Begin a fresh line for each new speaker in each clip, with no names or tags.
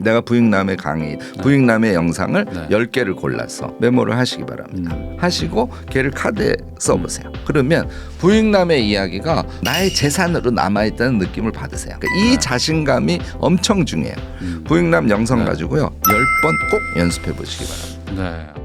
내가 부익남의 강의, 부익남의 영상을 10개를 골라서 메모를 하시기 바랍니다. 하시고 걔를 카드에 써보세요. 그러면 부익남의 이야기가 나의 재산으로 남아있다는 느낌을 받으세요. 그러니까 이 자신감이 엄청 중요해요. 부익남 영상 가지고요 10번 꼭 연습해 보시기 바랍니다.
네.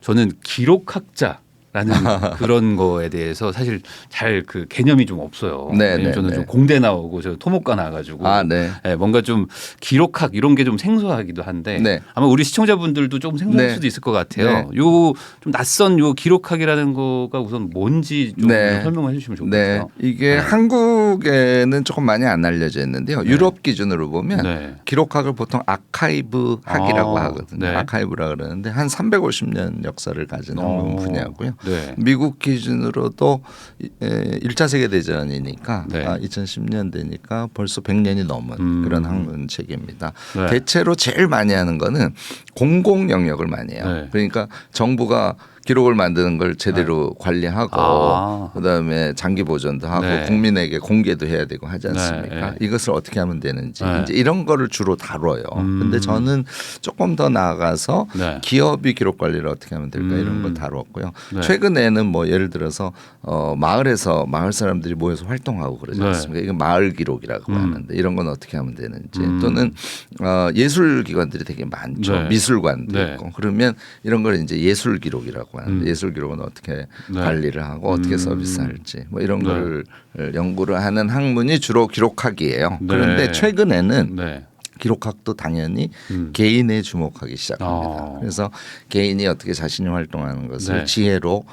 저는 기록학자라는 그런 거에 대해서 사실 잘 그 개념이 좀 없어요.
네,
왜냐면
네,
저는
네.
좀 공대 나오고 저 토목과 나가지고
네.
뭔가 좀 기록학 이런 게 좀 생소하기도 한데
네.
아마 우리 시청자분들도 조금 생소할
네.
수도 있을 것 같아요.
네.
요 좀 낯선 요 기록학이라는 거가 우선 뭔지 좀 설명해 주시면 좋을 것 같아요.
이게 한국에는 조금 많이 안 알려져 있는데요. 유럽 기준으로 보면 기록학을 보통 아카이브 학이라고 하거든요. 아카이브라 그러는데 한 350년 역사를 가진 학문 분야고요. 미국 기준으로도 1차 세계대전이니까 2010년 되니까 벌써 100년이 넘은 그런 학문 체계입니다. 대체로 제일 많이 하는 거는 공공 영역을 많이 해요. 그러니까 정부가 기록을 만드는 걸 제대로 관리하고 그다음에 장기 보존도 하고 국민에게 공개도 해야 되고 하지 않습니까? 이것을 어떻게 하면 되는지 이제 이런 거를 주로 다뤄요. 근데 저는 조금 더 나아가서 기업이 기록 관리를 어떻게 하면 될까 이런 걸 다뤘고요. 최근에는 뭐 예를 들어서 마을에서 마을 사람들이 모여서 활동하고 그러지 않습니까? 이건 마을 기록이라고 하는데 이런 건 어떻게 하면 되는지 또는 예술 기관들이 되게 많죠. 미술관도 있고 그러면 이런 걸 이제 예술 기록이라고 하는데 예술 기록은 어떻게 관리를 하고 어떻게 서비스할지 뭐 이런 거를 연구를 하는 학문이 주로 기록학이에요. 그런데 최근에는 기록학도 당연히 개인에 주목하기 시작합니다. 그래서 개인이 어떻게 자신이 활동하는 것을 지혜로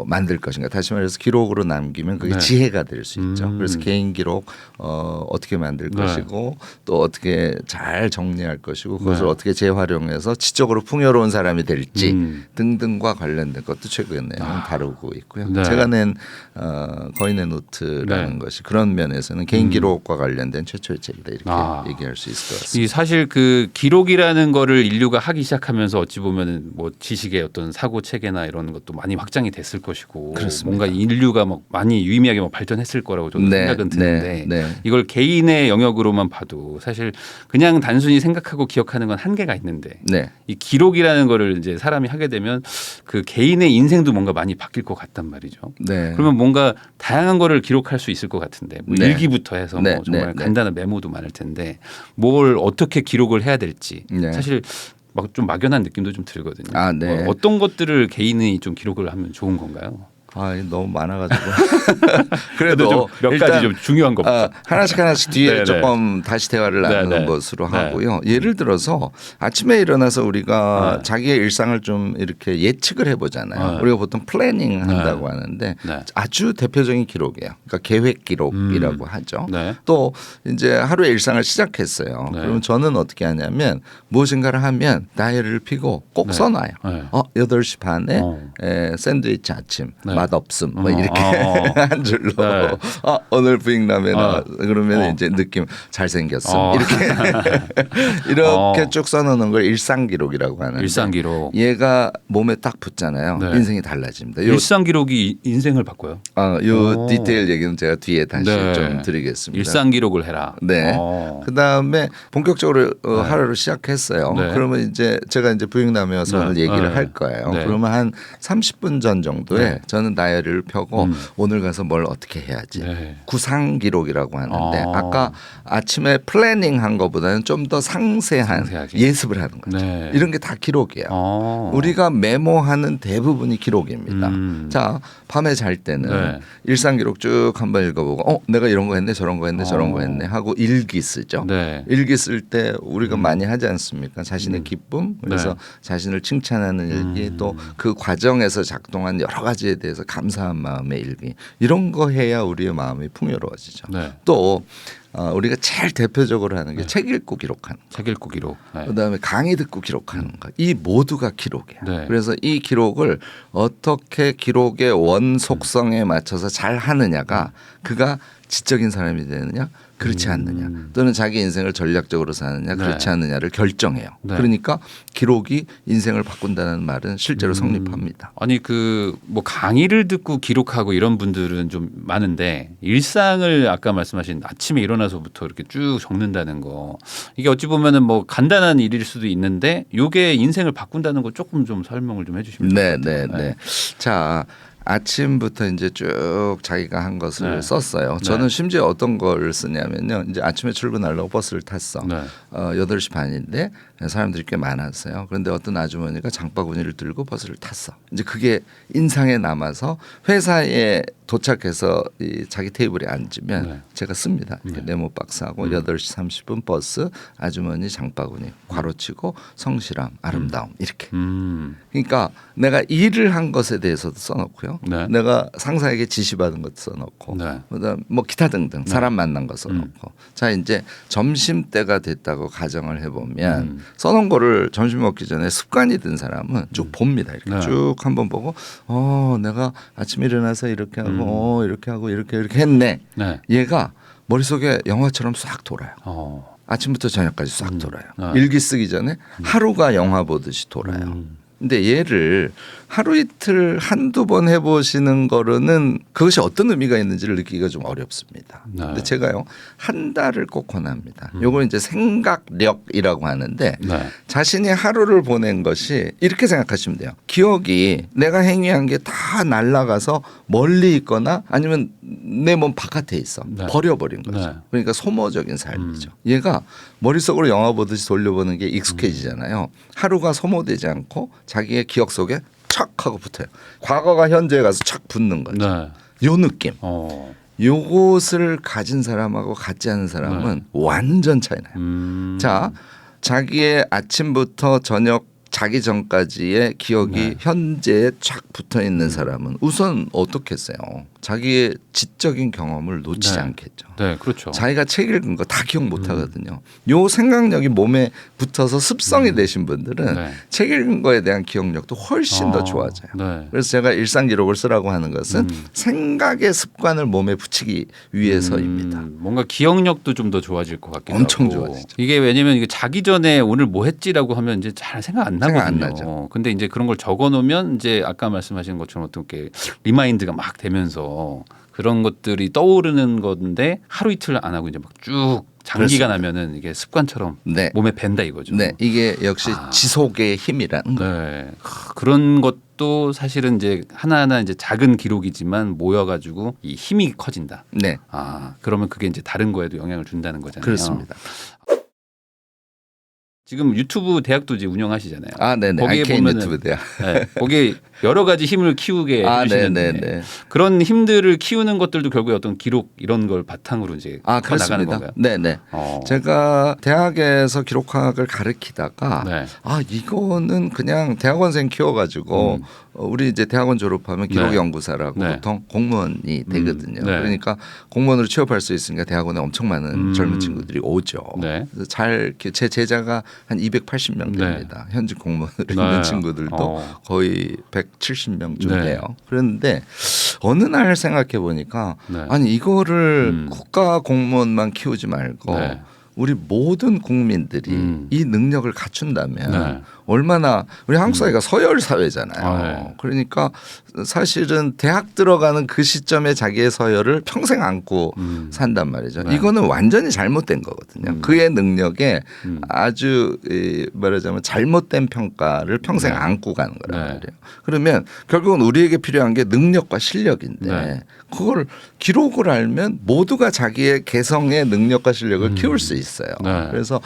만들 것인가. 다시 말해서 기록으로 남기면 그게 지혜가 될 수 있죠. 그래서 개인 기록 어떻게 만들 것이고 또 어떻게 잘 정리할 것이고 그것을 어떻게 재활용해서 지적으로 풍요로운 사람이 될지 등등과 관련된 것도 최근에 다루고 있고요. 제가 낸 거인의 노트라는 것이 그런 면에서는 개인 기록과 관련된 최초의 책이다 이렇게 얘기할 수 있습니다.
이 사실 그 기록이라는 거를 인류가 하기 시작하면서 어찌 보면 뭐 지식의 어떤 사고 체계나 이런 것도 많이 확장이 됐을 것이고
그렇습니다.
뭔가 인류가 막 많이 유의미하게 막 발전했을 거라고 저는 생각은 드는데 이걸 개인의 영역으로만 봐도 사실 그냥 단순히 생각하고 기억하는 건 한계가 있는데 이 기록이라는 거를 이제 사람이 하게 되면 그 개인의 인생도 뭔가 많이 바뀔 것 같단 말이죠. 그러면 뭔가 다양한 거를 기록할 수 있을 것 같은데 뭐 일기부터 해서 뭐 정말 간단한 메모도 많을 텐데 뭘 어떻게 기록을 해야 될지 사실 막 좀 막연한 느낌도 좀 들거든요. 어떤 것들을 개인이 좀 기록을 하면 좋은 건가요?
너무 많아가지고
그래도 좀 몇 가지 좀 중요한 것부터
하나씩 뒤에 조금 다시 대화를 나누는 것으로 하고요. 예를 들어서 아침에 일어나서 우리가 자기의 일상을 좀 이렇게 예측을 해보잖아요. 우리가 보통 플래닝 한다고 하는데 아주 대표적인 기록이에요. 그러니까 계획 기록이라고 하죠. 또 이제 하루의 일상을 시작했어요. 그럼 저는 어떻게 하냐면 무엇인가를 하면 다이어리를 펴고 꼭 써놔요. 8시 반에 샌드위치 아침 맛없음 뭐 이렇게 한 줄로 오늘 부익남에 나와 그러면 이제 느낌 잘생겼음 이렇게 쭉 써놓는 걸 일상기록이라고 하는데
일상기록
얘가 몸에 딱 붙잖아요. 인생이 달라집니다.
일상기록이 인생을 바꿔요?
요 디테일 얘기는 제가 뒤에 다시 좀 드리겠습니다.
일상기록을 해라.
그다음에 본격적으로 하루를 시작했어요. 그러면 이제 제가 이제 부익남에 와서 오늘 얘기를 할 거예요. 그러면 한 30분 전 정도에 저는 다이어리를 펴고 오늘 가서 뭘 어떻게 해야지 구상 기록이라고 하는데 아까 아침에 플래닝 한 것보다는 좀 더 상세하게 예습을 하는 거죠. 이런 게 다 기록이에요. 우리가 메모하는 대부분이 기록입니다. 자, 밤에 잘 때는 일상 기록 쭉 한번 읽어보고 내가 이런 거 했네 저런 거 했네 저런 거 했네 하고 일기 쓰죠. 일기 쓸 때 우리가 많이 하지 않습니까? 자신의 기쁨 그래서 자신을 칭찬하는 일기 또 그 과정에서 작동한 여러 가지에 대해서 감사한 마음의 일기 이런 거 해야 우리의 마음이 풍요로워지죠. 또 우리가 제일 대표적으로 하는 게 책 읽고 기록하는 거.
책 읽고 기록.
그다음에 강의 듣고 기록하는 거. 이 모두가 기록이에요. 그래서 이 기록을 어떻게 기록의 원 속성에 맞춰서 잘 하느냐가 그가 지적인 사람이 되느냐 그렇지 않느냐 또는 자기 인생을 전략적으로 사느냐 그렇지 않느냐를 결정해요. 그러니까 기록이 인생을 바꾼다는 말은 실제로 성립합니다.
아니 그 뭐 강의를 듣고 기록하고 이런 분들은 좀 많은데 일상을 아까 말씀하신 아침에 일어나서부터 이렇게 쭉 적는다는 거 이게 어찌 보면은 뭐 간단한 일일 수도 있는데 이게 인생을 바꾼다는 거 조금 좀 설명을 좀 해주시면 좋을 것 같아요.
네. 자. 아침부터 이제 쭉 자기가 한 것을 썼어요. 저는 심지어 어떤 걸 쓰냐면요. 이제 아침에 출근하려고 버스를 탔어. 8시 반인데 사람들이 꽤 많았어요. 그런데 어떤 아주머니가 장바구니를 들고 버스를 탔어. 이제 그게 인상에 남아서 회사에 도착해서 이 자기 테이블에 앉으면 제가 씁니다. 네모 박스하고 8시 30분 버스 아주머니 장바구니 괄호치고 성실함 아름다움 이렇게. 그러니까 내가 일을 한 것에 대해서도 써놓고요. 내가 상사에게 지시받은 것도 써놓고 그다음 뭐 기타 등등 사람 만난 거 써놓고 자 이제 점심때가 됐다고 가정을 해보면 써놓은 거를 점심 먹기 전에 습관이 든 사람은 쭉 봅니다. 이렇게 쭉 한번 보고 내가 아침에 일어나서 이렇게 하고 이렇게 하고 이렇게 했네. 얘가 머릿속에 영화처럼 싹 돌아요. 아침부터 저녁까지 싹 돌아요. 일기 쓰기 전에 하루가 영화 보듯이 돌아요. 근데 얘를 하루 이틀 한두 번 해보시는 거로는 그것이 어떤 의미가 있는지를 느끼기가 좀 어렵습니다. 근데 제가요 한 달을 꼭 권합니다. 요걸 이제 생각력이라고 하는데 자신이 하루를 보낸 것이 이렇게 생각하시면 돼요. 기억이 내가 행위한 게 다 날아가서 멀리 있거나 아니면 내 몸 바깥에 있어. 버려버린 거죠. 그러니까 소모적인 삶이죠. 얘가 머릿속으로 영화 보듯이 돌려보는 게 익숙해지잖아요. 하루가 소모되지 않고 자기의 기억 속에 척 하고 붙어요. 과거가 현재에 가서 착 붙는 거죠. 요 느낌. 요것을 가진 사람하고 갖지 않은 사람은 완전 차이 나요. 자, 자기의 아침부터 저녁 자기 전까지의 기억이 현재에 쫙 붙어 있는 사람은 우선 어떻겠어요? 자기의 지적인 경험을 놓치지 않겠죠.
그렇죠.
자기가 책 읽은 거 다 기억 못 하거든요. 요 생각력이 몸에 붙어서 습성이 되신 분들은 책 읽은 거에 대한 기억력도 훨씬 더 좋아져요. 그래서 제가 일상 기록을 쓰라고 하는 것은 생각의 습관을 몸에 붙이기 위해서입니다.
뭔가 기억력도 좀 더 좋아질 것 같기도
엄청
하고.
좋아지죠.
이게 왜냐면 이게 자기 전에 오늘 뭐 했지라고 하면 이제 잘 생각 안 나거든요.
안 나죠.
근데 이제 그런 걸 적어 놓으면 이제 아까 말씀하신 것처럼 어떻게 리마인드가 막 되면서 그런 것들이 떠오르는 건데 하루 이틀 안 하고 이제 막 쭉 장기가 나면은 이게 습관처럼 몸에 밴다 이거죠.
이게 역시 지속의 힘이라는 거예요.
그런 것도 사실은 이제 하나하나 이제 작은 기록이지만 모여가지고 이 힘이 커진다. 그러면 그게 이제 다른 거에도 영향을 준다는 거잖아요.
그렇습니다.
지금 유튜브 대학도 이제 운영하시잖아요.
거기에 보면 유튜브 대학.
거기에 여러 가지 힘을 키우게 해주시는데 그런 힘들을 키우는 것들도 결국에 어떤 기록 이런 걸 바탕으로 이제 나가는 건가요?
제가 대학에서 기록학을 가르치다가 이거는 그냥 대학원생 키워가지고 우리 이제 대학원 졸업하면 기록연구사라고 보통 공무원이 되거든요. 그러니까 공무원으로 취업할 수 있으니까 대학원에 엄청 많은 젊은 친구들이 오죠. 그래서 제 제자가 한 280명 됩니다. 현직 공무원으로 있는 친구들도 거의 170명쯤 돼요. 그런데 어느 날 생각해 보니까 아니 이거를 국가 공무원만 키우지 말고 우리 모든 국민들이 이 능력을 갖춘다면 얼마나 우리 한국 사회가 서열 사회잖아요. 그러니까 사실은 대학 들어가는 그 시점에 자기의 서열을 평생 안고 산단 말이죠. 이거는 완전히 잘못된 거거든요. 그의 능력에 아주 말하자면 잘못된 평가를 평생 안고 가는 거란 말이에요. 그러면 결국은 우리에게 필요한 게 능력과 실력인데 그걸 기록을 알면 모두가 자기의 개성의 능력과 실력을 키울 수 있어요. 그래서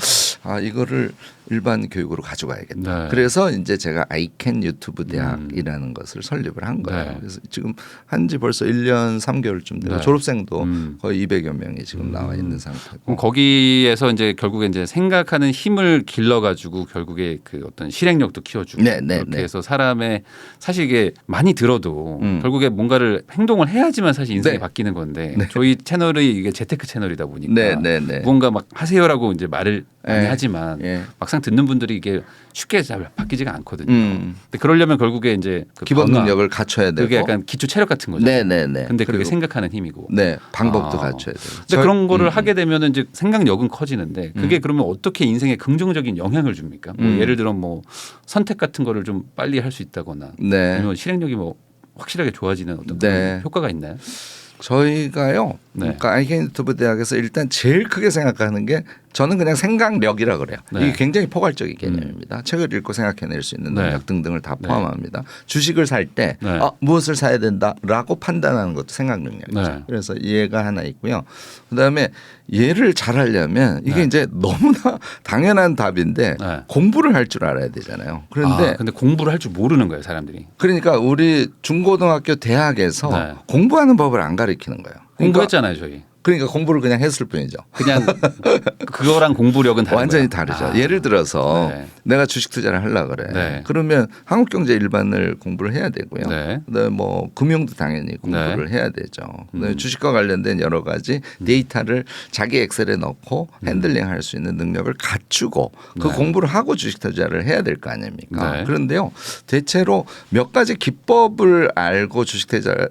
이거를 일반 교육으로 가져가야겠다. 그래서 이제 제가 아이캔 유튜브 대학이라는 것을 설립을 한 거예요. 그래서 지금 한지 벌써 1년 3개월쯤 되고 졸업생도 거의 200여 명이 지금 나와 있는 상태고.
그럼 거기에서 이제 결국에 이제 생각하는 힘을 길러가지고 결국에 그 어떤 실행력도 키워주고 그렇게 해서 사람의 사실 이게 많이 들어도 결국에 뭔가를 행동을 해야지만 사실 인생이 바뀌는 건데 저희 채널이 이게 재테크 채널이다 보니까 뭔가 막 하세요. 하세요라고 이제 말을 많이
예.
하지만
예.
막상 듣는 분들이 이게 쉽게 잘 바뀌지가 않거든요. 근데 그러려면 결국에 이제 그
기본 능력을 갖춰야 되고
그게 약간 기초 체력 같은 거죠.
네네네.
근데 그게 생각하는 힘이고.
네, 방법도 갖춰야 돼요.
근데 그런 거를 하게 되면은 이제 생각력은 커지는데 그게 그러면 어떻게 인생에 긍정적인 영향을 줍니까? 뭐 예를 들어 뭐 선택 같은 거를 좀 빨리 할 수 있다거나
네.
아니면 실행력이 뭐 확실하게 좋아지는 어떤
네.
그런 효과가 있나요?
저희가요.
네.
그러니까 IK 유튜브 대학에서 일단 제일 크게 생각하는 게 저는 그냥 생각력이라 그래요.
네.
이게 굉장히 포괄적인 개념입니다. 책을 읽고 생각해낼 수 있는 능력 등등을 다 포함합니다. 주식을 살 때 무엇을 사야 된다라고 판단하는 것도 생각 능력이죠. 그래서 얘가 하나 있고요. 그다음에 얘를 잘하려면 이게 이제 너무나 당연한 답인데 공부를 할 줄 알아야 되잖아요. 그런데
근데 공부를 할 줄 모르는 거예요, 사람들이.
그러니까 우리 중고등학교 대학에서 공부하는 법을 안 가르치는 거예요.
공부했잖아요, 저희.
그러니까 공부를 그냥 했을 뿐이죠.
그냥 그거랑 공부력은 다른
완전히
거야.
다르죠. 예를 들어서 내가 주식 투자를 하려고 그래. 그러면 한국경제 일반을 공부를 해야 되고요. 그다음에 뭐 금융도 당연히 공부를 해야 되죠. 그다음에 주식과 관련된 여러 가지 데이터를 자기 엑셀에 넣고 핸들링할 수 있는 능력을 갖추고 그 공부를 하고 주식 투자를 해야 될 거 아닙니까? 그런데요. 대체로 몇 가지 기법을 알고 주식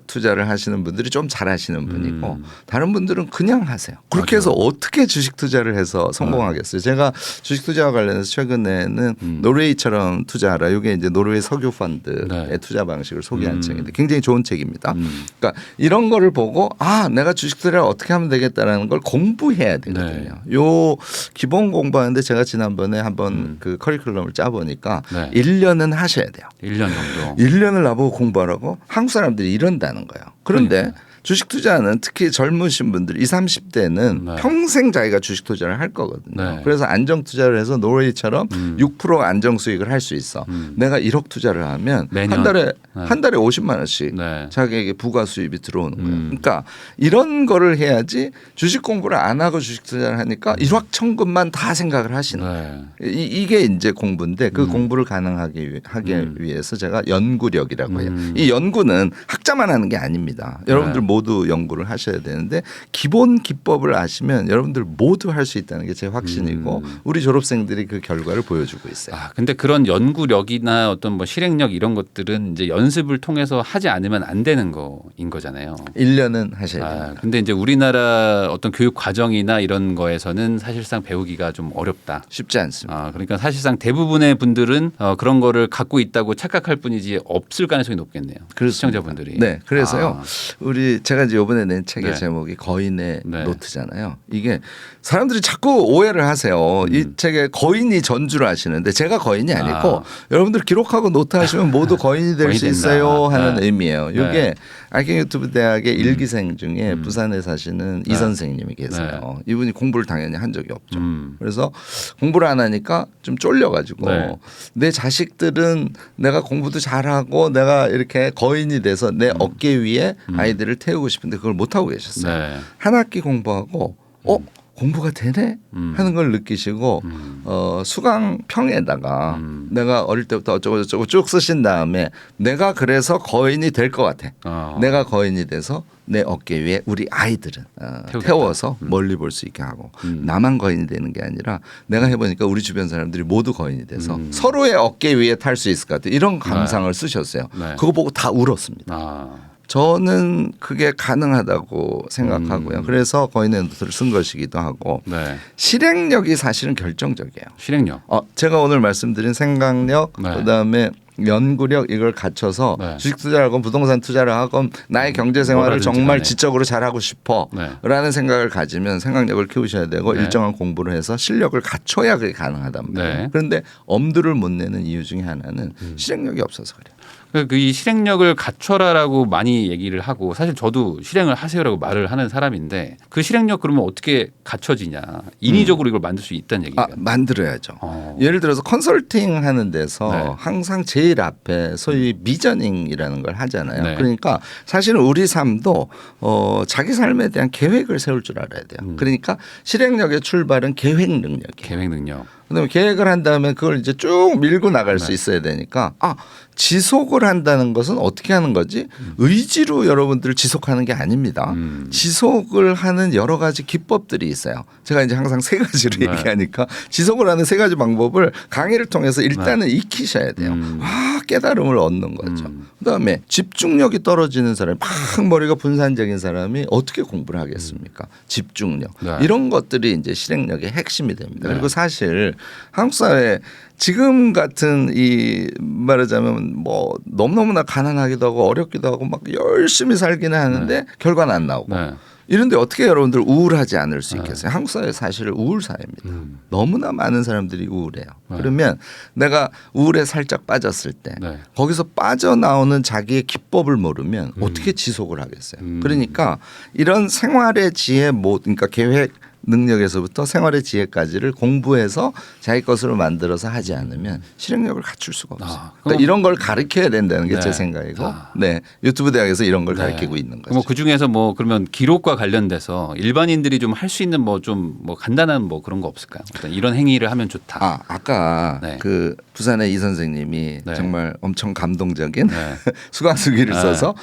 투자를 하시는 분들이 좀 잘하시는 분이고 다른 분들은 그냥 하세요. 그렇게 해서 어떻게 주식 투자를 해서 성공하겠어요? 제가 주식 투자와 관련해서 최근에는 노르웨이처럼 투자하라. 이게 이제 노르웨이 석유 펀드의 투자 방식을 소개한 책인데 굉장히 좋은 책입니다. 그러니까 이런 거를 보고 내가 주식 투자를 어떻게 하면 되겠다라는 걸 공부해야 되거든요. 요 기본 공부하는데 제가 지난번에 한번 그 커리큘럼을 짜 보니까 1년은 하셔야 돼요.
1년 정도.
1년을 나보고 공부하라고 한국 사람들이 이런다는 거예요. 그런데 주식 투자는 특히 젊으신 분들 20, 30대는 평생 자기가 주식 투자를 할 거거든요. 그래서 안정 투자를 해서 노르웨이처럼 6% 안정 수익을 할 수 있어. 내가 1억 투자를 하면 한 달에 50만 원씩 자기에게 부가 수입이 들어오는 거예요. 그러니까 이런 거를 해야지 주식 공부를 안 하고 주식 투자를 하니까 일확천금만 다 생각을 하시는 거예요. 이게 이제 공부인데 그 공부를 가능하게 하기 위해서 제가 연구력이라고 해요. 이 연구는 학자만 하는 게 아닙니다. 여러분들 모두 연구를 하셔야 되는데 기본 기법을 아시면 여러분들 모두 할 수 있다는 게 제 확신이고 우리 졸업생들이 그 결과를 보여주고 있어요.
근데 그런 연구력이나 어떤 뭐 실행력 이런 것들은 이제 연습을 통해서 하지 않으면 안 되는 거인 거잖아요.
1년은 하셔야 됩니다.
근데 이제 우리나라 어떤 교육 과정이나 이런 거에서는 사실상 배우기가 좀 어렵다.
쉽지 않습니다.
그러니까 사실상 대부분의 분들은 그런 거를 갖고 있다고 착각할 뿐이지 없을 가능성이 높겠네요.
그렇습니다.
시청자분들이.
네, 그래서요. 제가 이제 이번에 낸 책의 제목이 거인의 노트잖아요. 이게 사람들이 자꾸 오해를 하세요. 이 책에 거인이 전주를 하시는데 제가 거인이 아니고 여러분들 기록하고 노트 하시면 모두 거인이 될 수 있어요 하는 의미예요. 이게 IK 유튜브 대학의 일기생 중에 부산에 사시는 이 선생님이 계세요. 이분이 공부를 당연히 한 적이 없죠. 그래서 공부를 안 하니까 좀 쫄려가지고 내 자식들은 내가 공부도 잘하고 내가 이렇게 거인이 돼서 내 어깨 위에 아이들을 태우고 싶은데 그걸 못하고 계셨어요. 한 학기 공부하고 공부가 되네 하는 걸 느끼시고 수강평에다가 내가 어릴 때부터 어쩌고 저쩌고 쭉 쓰신 다음에 내가 그래서 거인이 될 것 같아. 내가 거인이 돼서 내 어깨 위에 우리 아이들은 태워서 멀리 볼 수 있게 하고 나만 거인이 되는 게 아니라 내가 해보니까 우리 주변 사람들이 모두 거인이 돼서 서로의 어깨 위에 탈 수 있을 것 같아. 이런 감상을 쓰셨어요. 그거 보고 다 울었습니다. 저는 그게 가능하다고 생각하고요. 그래서 거인의 노트를 쓴 것이기도 하고 실행력이 사실은 결정적이에요.
실행력.
제가 오늘 말씀드린 생각력 그다음에 연구력 이걸 갖춰서 주식 투자를 하건 부동산 투자를 하건 나의 경제 생활을 정말 지적으로 잘하고 싶어라는 생각을 가지면 생각력을 키우셔야 되고 일정한 공부를 해서 실력을 갖춰야 그게 가능하단 말이에요. 그런데 엄두를 못 내는 이유 중에 하나는 실행력이 없어서 그래요.
이 실행력을 갖춰라라고 많이 얘기를 하고 사실 저도 실행을 하세요라고 말을 하는 사람인데 그 실행력 그러면 어떻게 갖춰지냐 인위적으로 이걸 만들 수 있다는 얘기예요.
만들어야죠. 예를 들어서 컨설팅 하는 데서 항상 제일 앞에 소위 미저닝이라는 걸 하잖아요. 그러니까 사실은 우리 삶도 자기 삶에 대한 계획을 세울 줄 알아야 돼요. 그러니까 실행력의 출발은 계획 능력이에요.
계획 능력.
그다음에 계획을 한 다음에 그걸 이제 쭉 밀고 나갈 수 있어야 되니까 지속을 한다는 것은 어떻게 하는 거지? 의지로 여러분들 지속하는 게 아닙니다. 지속을 하는 여러 가지 기법들이 있어요. 제가 이제 항상 세 가지로 얘기하니까 지속을 하는 세 가지 방법을 강의를 통해서 일단은 익히셔야 돼요. 깨달음을 얻는 거죠. 그다음에 집중력이 떨어지는 사람, 막 머리가 분산적인 사람이 어떻게 공부를 하겠습니까? 집중력. 이런 것들이 이제 실행력의 핵심이 됩니다. 그리고 사실 한국 사회 지금 같은 이 말하자면 뭐 너무너무나 가난하기도 하고 어렵기도 하고 막 열심히 살기는 하는데 결과는 안 나오고 이런데 어떻게 여러분들 우울하지 않을 수 있겠어요? 한국 사회 사실 우울 사회입니다. 너무나 많은 사람들이 우울해요. 그러면 내가 우울에 살짝 빠졌을 때 거기서 빠져나오는 자기의 기법을 모르면 어떻게 지속을 하겠어요? 그러니까 이런 생활의 지혜 그러니까 계획 능력에서부터 생활의 지혜까지를 공부해서 자기 것으로 만들어서 하지 않으면 실행력을 갖출 수가 없어요. 그러니까 이런 걸 가르쳐야 된다는 게 제 생각이고 유튜브 대학에서 이런 걸 가르치고 있는 거죠.
뭐 그중에서 뭐 그러면 기록과 관련돼서 일반인들이 좀 할 수 있는 뭐 간단한 뭐 그런 거 없을까요? 어떤 이런 행위를 하면 좋다.
아까 그 부산의 이 선생님이 정말 엄청 감동적인 수강수기를 써서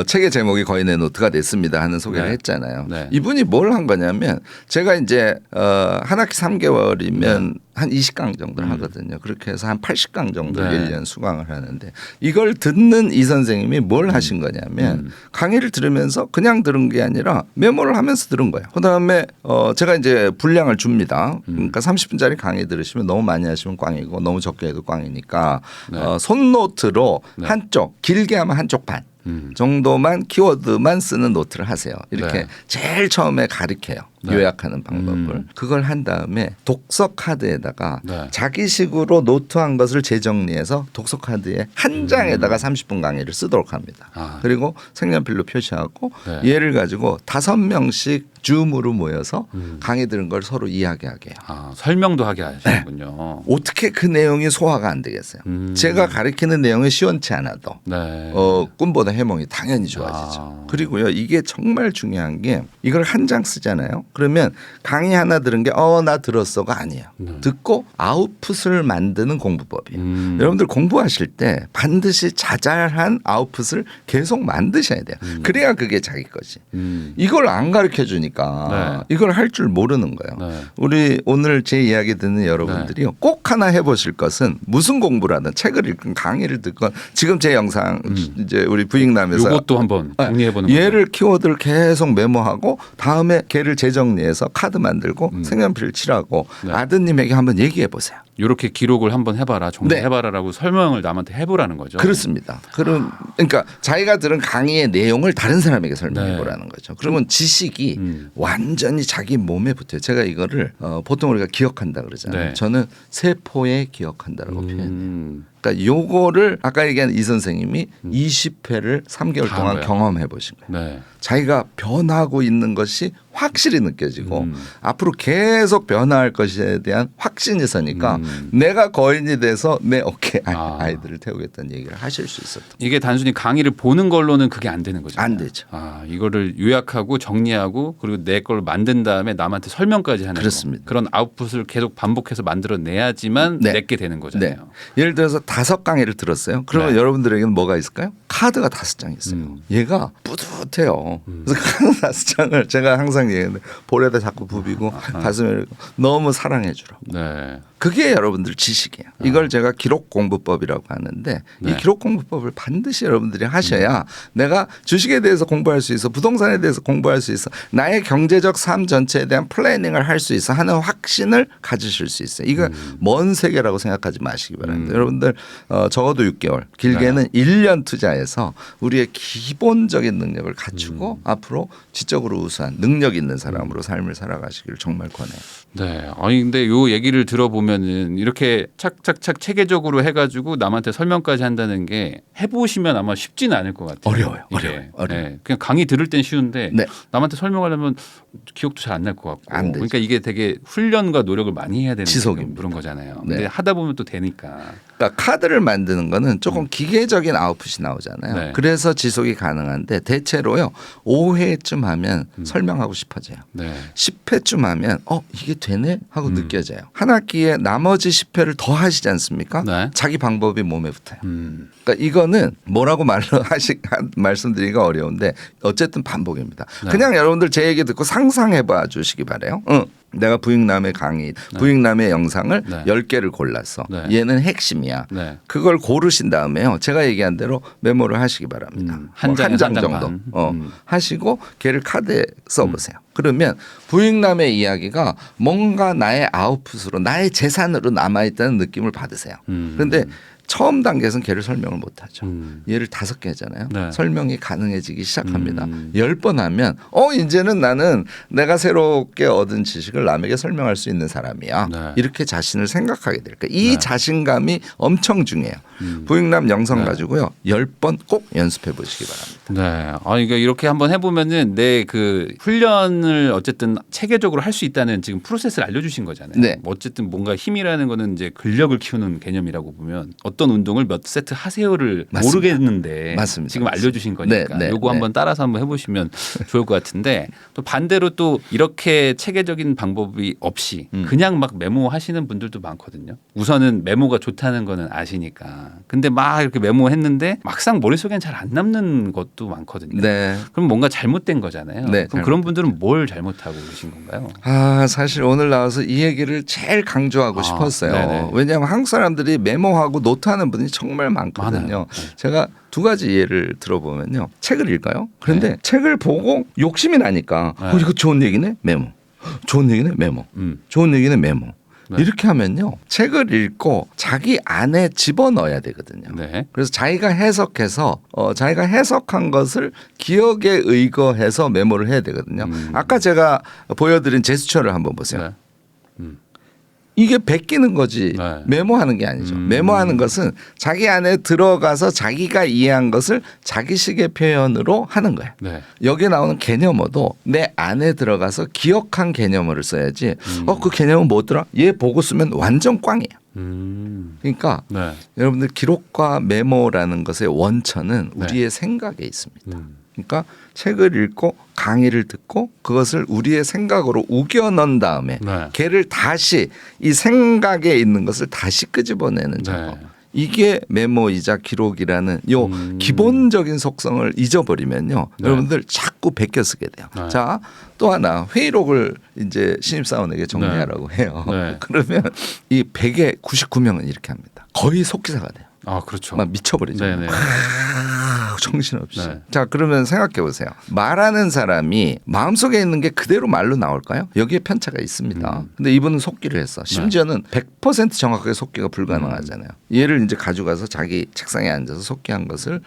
책의 제목이 거의 내 노트가 됐습니다 하는 소개를 했잖아요. 이분이 뭘 한 거냐면 제가 이제 한 학기 3개월이면 한 20강 정도를 하거든요. 그렇게 해서 한 80강 정도를 1년 수강을 하는데 이걸 듣는 이 선생님이 뭘 하신 거냐면 강의를 들으면서 그냥 들은 게 아니라 메모를 하면서 들은 거예요. 그다음에 제가 이제 분량을 줍니다. 그러니까 30분짜리 강의 들으시면 너무 많이 하시면 꽝이고 너무 적게 해도 꽝이니까 손노트로 한쪽 길게 하면 한쪽 반 정도만 키워드만 쓰는 노트를 하세요. 이렇게 제일 처음에 가르쳐요. 요약하는 방법을. 그걸 한 다음에 독서 카드에다가 자기식으로 노트한 것을 재정리해서 독서 카드에 한 장에다가 30분 강의를 쓰도록 합니다. 그리고 색연필로 표시하고 얘를 가지고 5명씩 줌으로 모여서 강의 들은 걸 서로 이야기하게 해요.
설명도 하게 하시는군요.
어떻게 그 내용이 소화가 안 되겠어요. 제가 가르치는 내용이 시원치 않아도 꿈보다 해몽이 당연히 좋아지죠. 그리고요 이게 정말 중요한 게 이걸 한 장 쓰잖아요. 그러면 강의 하나 들은 게 나 들었어가 아니에요. 듣고 아웃풋을 만드는 공부법이에요. 여러분들 공부하실 때 반드시 자잘한 아웃풋을 계속 만드셔야 돼요. 그래야 그게 자기 거지. 이걸 안 가르쳐 주니까 이걸 할 줄 모르는 거예요. 우리 오늘 제 이야기 듣는 여러분들이요 꼭 하나 해보실 것은 무슨 공부를 하든 책을 읽든 강의를 듣건 지금 제 영상 이제 우리 부익남에서
이것도 한번 정리해보는
거예요. 얘를 키워드를 계속 메모하고 다음에 걔를 재정리해서 카드 만들고 색연필 칠하고 아드님에게 한번 얘기해 보세요.
이렇게 기록을 한번 해봐라, 정리해봐라라고 설명을 남한테 해보라는 거죠.
그렇습니다. 그러니까 자기가 들은 강의의 내용을 다른 사람에게 설명해보라는 거죠. 그러면 지식이 완전히 자기 몸에 붙어요. 제가 이거를 보통 우리가 기억한다 그러잖아요. 저는 세포에 기억한다라고 표현해요. 그러니까 요거를 아까 얘기한 이 선생님이 20회를 3개월 동안 경험해 보신 거예요. 자기가 변하고 있는 것이 확실히 느껴지고 앞으로 계속 변화할 것에 대한 확신이 서니까 내가 거인이 돼서 내 어깨에 아이들을 태우겠다는 얘기를 하실 수 있었던.
이게 단순히 강의를 보는 걸로는 그게 안 되는 거죠.
안 되죠.
이거를 요약하고 정리하고 그리고 내 걸 만든 다음에 남한테 설명까지 하는
그렇습니다.
그런 아웃풋을 계속 반복해서 만들어내야지만 내게 되는 거잖아요.
예를 들어서 5강의를 들었어요. 그러면 여러분들에게는 뭐가 있을까요? 카드가 5장 있어요. 얘가 뿌듯해요. 그래서 카드 5장을 제가 항상 얘기하는데 볼에다 자꾸 부비고 가슴에 너무 사랑해 주라고. 그게 여러분들 지식이에요. 이걸 제가 기록 공부법이라고 하는데 이 기록 공부법을 반드시 여러분들이 하셔야 내가 주식에 대해서 공부할 수 있어, 부동산에 대해서 공부할 수 있어, 나의 경제적 삶 전체에 대한 플래닝을 할 수 있어 하는 확신을 가지실 수 있어요. 이거 먼 세계라고 생각하지 마시기 바랍니다. 여러분들 적어도 6개월, 길게는 1년 투자해서 우리의 기본적인 능력을 갖추고 앞으로 지적으로 우수한 능력 있는 사람으로 삶을 살아가시기를 정말 권해요.
네. 아니 근데 요 얘기를 들어보면은 이렇게 착착착 체계적으로 해가지고 남한테 설명까지 한다는 게 해보시면 아마 쉽지는 않을 것 같아요.
어려워요.
네. 그냥 강의 들을 땐 쉬운데 남한테 설명하려면 기억도 잘 안 날 것 같고. 그러니까 이게 되게 훈련과 노력을 많이 해야 되는
지속입니다.
그런 거잖아요. 근데 하다 보면 또 되니까.
그러니까 카드를 만드는 거는 조금 기계적인 아웃풋이 나오잖아요.
네.
그래서 지속이 가능한데 대체로요 5회쯤 하면 설명하고 싶어져요.
네.
10회쯤 하면 이게 되네 하고 느껴져요. 한 학기에 나머지 10회를 더 하시지 않습니까?
네.
자기 방법이 몸에 붙어요. 그러니까 이거는 뭐라고 말씀드리기가 어려운데 어쨌든 반복입니다.
네.
그냥 여러분들 제 얘기 듣고 상상해봐 주시기 바래요. 내가 부익남의 강의, 부익남의 영상을 10개를 골랐어. 얘는 핵심이야. 그걸 고르신 다음에요. 제가 얘기한 대로 메모를 하시기 바랍니다. 한 장 정도 하시고 걔를 카드에 써보세요. 그러면 부익남의 이야기가 뭔가 나의 아웃풋으로 나의 재산으로 남아있다는 느낌을 받으세요. 그런데 처음 단계에서는 걔를 설명을 못하죠. 얘를 5개 하잖아요.
네.
설명이 가능해지기 시작합니다. 10번 하면 이제는 나는 내가 새롭게 얻은 지식을 남에게 설명할 수 있는 사람이야.
네.
이렇게 자신을 생각하게 될까. 이 자신감이 엄청 중요해요. 부익남 영상 가지고요. 10번 꼭 연습해 보시기 바랍니다.
네. 그러니까 이렇게 한번 해보면은 내 그 훈련을 어쨌든 체계적으로 할 수 있다는 지금 프로세스를 알려주신 거잖아요.
네.
어쨌든 뭔가 힘이라는 거는 이제 근력을 키우는 개념이라고 보면 어떤 운동을 몇 세트 하세요를
맞습니다.
모르겠는데
맞습니다.
지금 알려주신 거니까
네.
요거 한번 따라서 한번 해보시면 좋을 것 같은데 또 반대로 또 이렇게 체계적인 방법이 없이 그냥 막 메모하시는 분들도 많거든요. 우선은 메모가 좋다는 거는 아시니까. 근데 막 이렇게 메모했는데 막상 머릿속엔 잘 안 남는 것도 많거든요.
네.
그럼 뭔가 잘못된 거잖아요.
네,
그럼 그런 분들은 뭘 잘못하고 계신 건가요?
사실 오늘 나와서 이 얘기를 제일 강조하고 싶었어요.
네네.
왜냐하면 한국 사람들이 메모하고 노트하는 분이 정말 많거든요.
많아요.
제가 2가지 예를 들어보면요. 책을 읽어요. 그런데 책을 보고 욕심이 나니까 이거 좋은 얘기네 메모. 좋은 얘기네 메모. 좋은 얘기네 메모. 이렇게 하면요. 책을 읽고 자기 안에 집어넣어야 되거든요.
네.
그래서 자기가 해석해서 자기가 해석한 것을 기억에 의거해서 메모를 해야 되거든요. 아까 제가 보여드린 제스처를 한번 보세요. 이게 베끼는 거지 메모하는 게 아니죠. 메모하는 것은 자기 안에 들어가서 자기가 이해한 것을 자기식의 표현으로 하는 거예요. 여기에 나오는 개념어도 내 안에 들어가서 기억한 개념어를 써야지 그 개념은 뭐더라? 얘 보고 쓰면 완전 꽝이에요. 그러니까 여러분들 기록과 메모라는 것의 원천은 우리의 생각에 있습니다. 그러니까 책을 읽고 강의를 듣고 그것을 우리의 생각으로 우겨 넣은 다음에 걔를 다시 이 생각에 있는 것을 다시 끄집어내는 작업. 이게 메모이자 기록이라는 요 기본적인 속성을 잊어버리면요. 여러분들 자꾸 베껴 쓰게 돼요. 자, 또 하나 회의록을 이제 신입사원에게 정리하라고 해요. 그러면 이 100의 99명은 이렇게 합니다. 거의 속기사가 돼요.
그렇죠.
막 미쳐버리죠. 정신없이. 자, 그러면 생각해 보세요. 말하는 사람이 마음속에 있는 게 그대로 말로 나올까요? 여기에 편차가 있습니다. 근데 이분은 속기를 했어. 심지어는 100% 정확하게 속기가 불가능하잖아요. 얘를 이제 가져가서 자기 책상에 앉아서 속기한 것을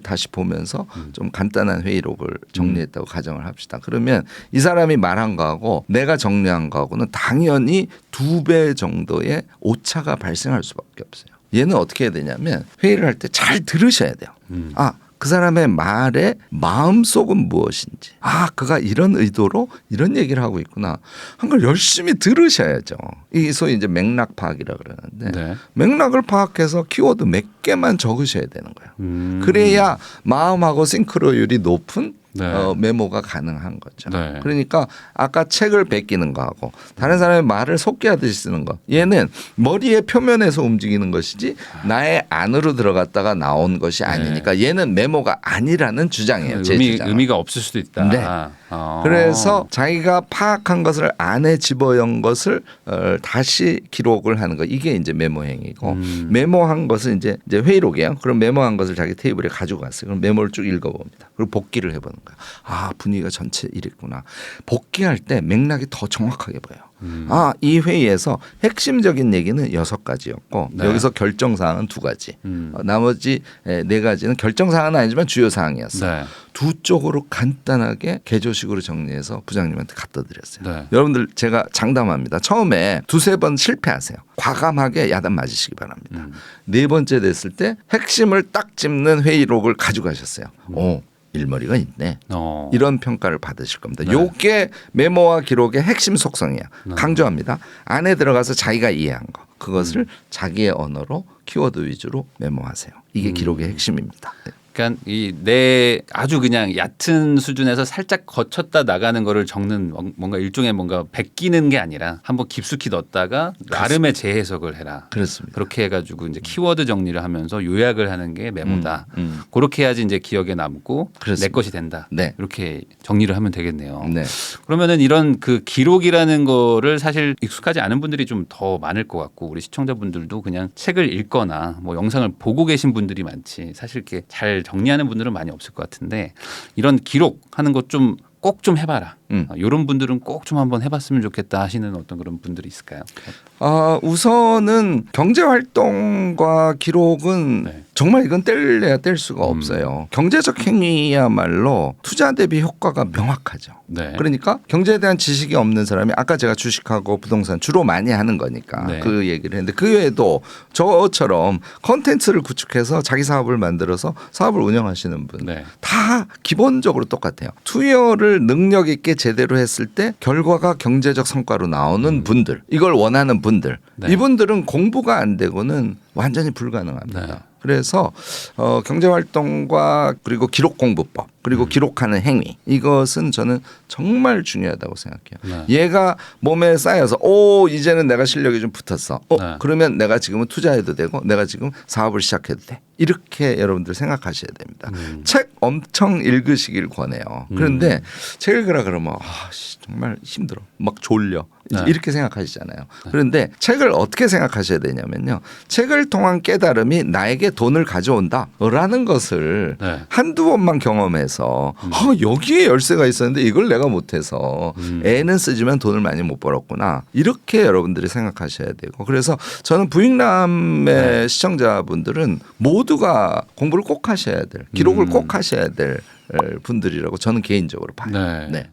다시 보면서 좀 간단한 회의록을 정리했다고 가정을 합시다. 그러면 이 사람이 말한 거하고 내가 정리한 거하고는 당연히 2배 정도의 오차가 발생할 수밖에 없어요. 얘는 어떻게 해야 되냐면 회의를 할 때 잘 들으셔야 돼요. 그 사람의 말의 마음속은 무엇인지. 그가 이런 의도로 이런 얘기를 하고 있구나. 한 걸 열심히 들으셔야죠. 이게 소위 이제 맥락 파악이라고 그러는데 맥락을 파악해서 키워드 몇 개만 적으셔야 되는 거예요. 그래야 마음하고 싱크로율이 높은 메모가 가능한 거죠. 그러니까 아까 책을 베끼는 거하고 다른 사람의 말을 속기하듯이 쓰는 거. 얘는 머리의 표면에서 움직이는 것이지 나의 안으로 들어갔다가 나온 것이 아니니까 얘는 메모가 아니라는 주장이에요. 제 주장은.
의미가 없을 수도 있다.
그래서 자기가 파악한 것을 안에 집어연 것을 다시 기록을 하는 거. 이게 이제 메모 행위고 메모한 것은 이제 회의록이에요. 그럼 메모한 것을 자기 테이블에 가지고 갔어요. 그럼 메모를 쭉 읽어봅니다. 그리고 복기를 해보는 거예요. 분위기가 전체 이랬구나. 복기할 때 맥락이 더 정확하게 보여요. 이 회의에서 핵심적인 얘기는 6가지였고 여기서 결정사항은 2가지. 나머지 4가지는 결정사항은 아니지만 주요 사항이었어요. 두 쪽으로 간단하게 개조식으로 정리해서 부장님한테 갖다 드렸어요. 여러분들 제가 장담합니다. 처음에 2-3번 실패하세요. 과감하게 야단 맞으시기 바랍니다. 4번째 됐을 때 핵심을 딱 짚는 회의록을 가져가셨어요. 일머리가 있네. 이런 평가를 받으실 겁니다. 요게 메모와 기록의 핵심 속성이야. 강조합니다. 안에 들어가서 자기가 이해한 거. 그것을 자기의 언어로 키워드 위주로 메모하세요. 이게 기록의 핵심입니다. 네.
그러니까 이 내 아주 그냥 얕은 수준에서 살짝 거쳤다 나가는 거를 적는 뭔가 일종의 뭔가 베끼는 게 아니라 한번 깊숙이 넣었다가 나름의 재해석을 해라.
그렇습니다.
그렇게 해가지고 이제 키워드 정리를 하면서 요약을 하는 게 메모다. 그렇게 해야지 이제 기억에 남고 그렇습니다. 내 것이 된다.
네.
이렇게 정리를 하면 되겠네요.
네.
그러면은 이런 그 기록이라는 거를 사실 익숙하지 않은 분들이 좀 더 많을 것 같고 우리 시청자분들도 그냥 책을 읽거나 뭐 영상을 보고 계신 분들이 많지 사실 이렇게 잘 정리하는 분들은 많이 없을 것 같은데 이런 기록하는 것 좀 꼭 좀 해봐라. 이런 분들은 꼭 좀 한번 해봤으면 좋겠다 하시는 어떤 그런 분들이 있을까요?
우선은 경제 활동과 기록은 네. 정말 이건 뗄래야 뗄 수가 없어요. 경제적 행위야말로 투자 대비 효과가 명확하죠. 네. 그러니까 경제에 대한 지식이 없는 사람이 아까 제가 주식하고 부동산 주로 많이 하는 거니까 네. 그 얘기를 했는데 그 외에도 저처럼 컨텐츠를 구축해서 자기 사업을 만들어서 사업을 운영하시는 분 다 기본적으로 똑같아요. 투여를 능력 있게 제대로 했을 때 결과가 경제적 성과로 나오는 분들 이걸 원하는 분들 이분들은 공부가 안 되고는 완전히 불가능합니다. 그래서 경제활동과 그리고 기록공부법 그리고 기록하는 행위 이것은 저는 정말 중요하다고 생각해요. 얘가 몸에 쌓여서 이제는 내가 실력이 좀 붙었어. 그러면 내가 지금은 투자해도 되고 내가 지금 사업을 시작해도 돼. 이렇게 여러분들 생각하셔야 됩니다. 책 엄청 읽으시길 권해요. 그런데 책 읽으라 그러면 정말 힘들어. 막 졸려. 이렇게 생각하시잖아요. 그런데 책을 어떻게 생각하셔야 되냐면요. 책을 통한 깨달음이 나에게 돈을 가져온다라는 것을 한두 번만 경험해서 여기에 열쇠가 있었는데 이걸 내가 못해서 애는 쓰지만 돈을 많이 못 벌었구나. 이렇게 여러분들이 생각하셔야 되고 그래서 저는 부익남의 시청자분들은 모두가 공부를 꼭 하셔야 될 기록을 꼭 하셔야 될 분들이라고 저는 개인적으로 봐요. 네.